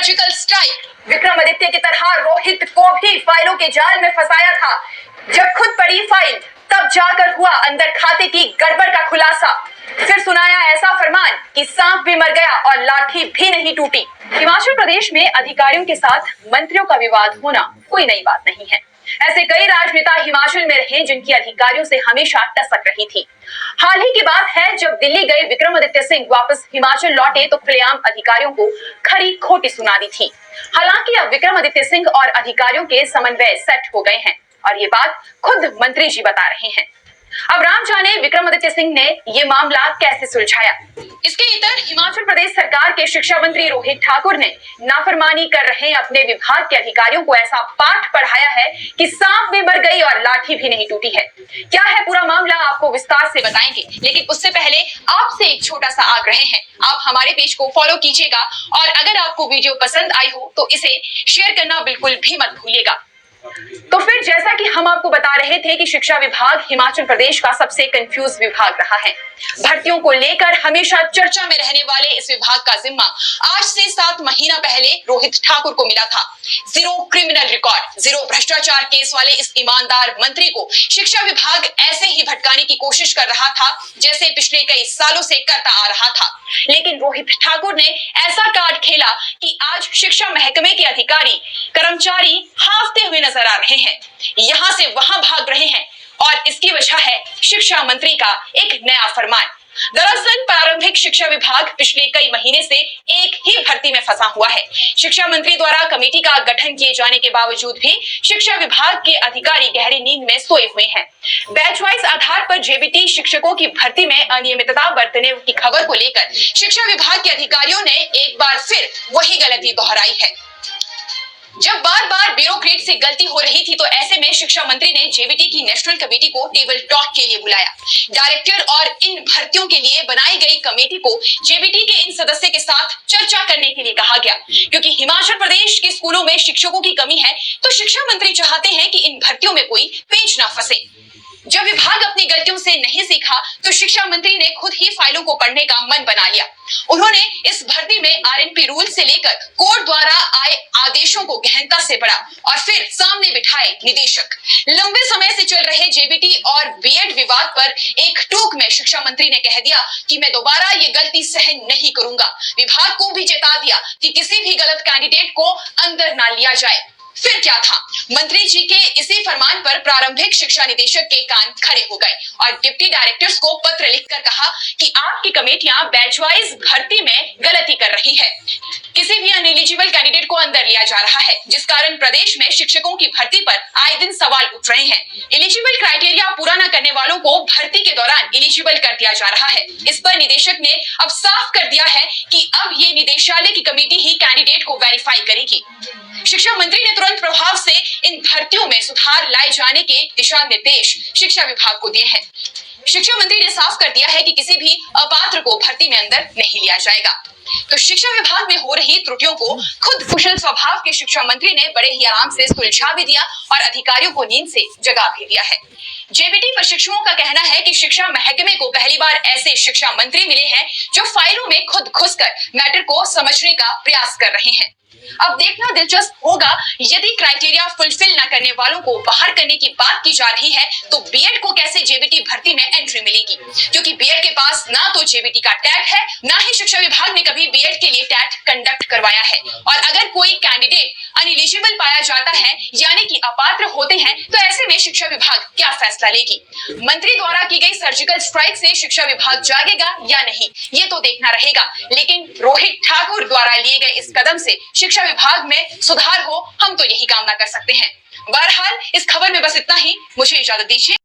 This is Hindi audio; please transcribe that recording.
Surgical strike. विक्रमादित्य की तरह रोहित को भी फाइलों के जाल में फंसाया था। जब खुद पड़ी फाइल तब जाकर हुआ अंदर खाते की गड़बड़ का खुलासा। फिर सुनाया ऐसा फरमान कि सांप भी मर गया और लाठी भी नहीं टूटी। हिमाचल प्रदेश में अधिकारियों के साथ मंत्रियों का विवाद होना कोई नई बात नहीं है। ऐसे कई राजनेता हिमाचल में रहे जिनकी अधिकारियों से हमेशा टसक रही थी। हाल ही की बात है, जब दिल्ली गए विक्रमादित्य सिंह वापस हिमाचल लौटे तो खुलेआम अधिकारियों को खरी खोटी सुना दी थी। हालांकि अब विक्रमादित्य सिंह और अधिकारियों के समन्वय सेट हो गए हैं और ये बात खुद मंत्री जी बता रहे हैं। अब राम जाने विक्रमादित्य सिंह ने ये मामला कैसे सुलझाया। इसके इतर हिमाचल प्रदेश सरकार के शिक्षा मंत्री रोहित ठाकुर ने नाफरमानी कर रहे अपने विभाग के अधिकारियों को ऐसा पाठ पढ़ाया है कि सांप भी मर गई और लाठी भी नहीं टूटी है। क्या है पूरा मामला आपको विस्तार से बताएंगे, लेकिन उससे पहले आपसे एक छोटा सा आग्रह है, आप हमारे पेज को फॉलो कीजिएगा और अगर आपको वीडियो पसंद आई हो तो इसे शेयर करना बिल्कुल भी मत भूलिएगा। तो फिर जैसा कि हम आपको बता रहे थे कि शिक्षा विभाग हिमाचल प्रदेश का सबसे कंफ्यूज विभाग रहा है। भर्तियों को लेकर हमेशा चर्चा में रहने वाले इस विभाग का जिम्मा आज से 7 महीना पहले रोहित ठाकुर को मिला था। जीरो क्रिमिनल रिकॉर्ड, जीरो भ्रष्टाचार केस वाले इस ईमानदार मंत्री को शिक्षा विभाग ऐसे ही भटकाने की कोशिश कर रहा था जैसे पिछले कई सालों से करता आ रहा था। लेकिन रोहित ठाकुर ने ऐसा कार्ड खेला कि आज शिक्षा महकमे के अधिकारी कर्मचारी हाफते हुए नजर आ रहे हैं, यहाँ से वहां भाग रहे हैं और इसकी वजह है शिक्षा मंत्री का एक नया फरमान। दरअसल प्रारंभिक शिक्षा विभाग पिछले कई महीने से एक ही भर्ती में फंसा हुआ है। शिक्षा मंत्री द्वारा कमेटी का गठन किए जाने के बावजूद भी शिक्षा विभाग के अधिकारी गहरी नींद में सोए हुए हैं। बैच वाइज आधार पर जेबीटी शिक्षकों की भर्ती में अनियमितता बरतने की खबर को लेकर शिक्षा विभाग के अधिकारियों ने एक बार फिर वही गलती दोहराई है। जब बार बार ब्यूरोक्रेट से गलती हो रही थी तो ऐसे में शिक्षा मंत्री ने जेबीटी की नेशनल कमेटी को टेबल टॉक के लिए बुलाया। डायरेक्टर और इन भर्तियों के लिए बनाई गई कमेटी को जेबीटी के इन सदस्य के साथ चर्चा करने के लिए कहा गया, क्योंकि हिमाचल प्रदेश के स्कूलों में शिक्षकों की कमी है तो शिक्षा मंत्री चाहते हैं कि इन भर्तियों में कोई पेंच ना फंसे। जब विभाग अपनी गलतियों से नहीं सीखा तो शिक्षा मंत्री ने खुद ही फाइलों को पढ़ने का मन बना लिया। उन्होंने इस भर्ती में आरएनपी रूल से लेकर कोर्ट द्वारा आए आदेशों को गहनता से पढ़ा और फिर सामने बिठाए निदेशक। लंबे समय से चल रहे जेबीटी और बीएड विवाद पर एक टूक में शिक्षा मंत्री ने कह दिया कि मैं दोबारा ये गलती सहन नहीं करूंगा। विभाग को भी चेता दिया कि किसी भी गलत कैंडिडेट को अंदर ना लिया जाए। फिर क्या था, मंत्री जी के इसी फरमान पर प्रारंभिक शिक्षा निदेशक के कान खड़े हो गए और डिप्टी डायरेक्टर्स को पत्र लिखकर कहा कि आपकी कमेटियां बैच वाइज भर्ती में गलती कर रही है। किसी भी अनएलिजिबल कैंडिडेट को अंदर लिया जा रहा है, जिस कारण प्रदेश में शिक्षकों की भर्ती पर आए दिन सवाल उठ रहे हैं। एलिजिबल क्राइटेरिया पूरा न करने वालों को भर्ती के दौरान एलिजिबल कर दिया जा रहा है। इस पर निदेशक ने अब साफ कर दिया है कि अब ये निदेशालय की कमेटी ही कैंडिडेट को वेरीफाई करेगी। शिक्षा मंत्री ने तुरंत प्रभाव से इन भर्तियों में सुधार लाए जाने के दिशा निर्देश शिक्षा विभाग को दिए हैं। शिक्षा मंत्री ने साफ कर दिया है कि किसी भी अपात्र को भर्ती में अंदर नहीं लिया जाएगा। तो शिक्षा विभाग में हो रही त्रुटियों को खुद कुशल स्वभाव के शिक्षा मंत्री ने बड़े ही आराम से सुलझा भी दिया और अधिकारियों को नींद से जगा भी दिया है। जेबीटी प्रशिक्षुओं का कहना है कि शिक्षा महकमे को पहली बार ऐसे शिक्षा मंत्री मिले हैं जो फाइलों में खुद घुसकर मैटर को समझने का प्रयास कर रहे हैं। अब देखना दिलचस्प होगा, यदि क्राइटेरिया फुलफिल न करने वालों को बाहर करने की बात की जा रही है तो बीएड को कैसे जेबीटी भर्ती में एंट्री मिलेगी, क्योंकि बीएड के पास ना तो जेबीटी का टैट है, ना ही शिक्षा विभाग ने कभी बीएड के लिए टैट कंडक्ट करवाया है। और अगर कोई कैंडिडेट अनएलिजिबल पाया जाता है यानी कि अपात्र होते हैं तो ऐसे में शिक्षा विभाग क्या फैसला लेगी। मंत्री द्वारा की गई सर्जिकल स्ट्राइक से शिक्षा विभाग जागेगा या नहीं, ये तो देखना रहेगा। लेकिन रोहित ठाकुर द्वारा लिए गए इस कदम से शिक्षा विभाग में सुधार हो, हम तो यही कामना कर सकते हैं। बहरहाल इस खबर में बस इतना ही, मुझे इजाजत दीजिए।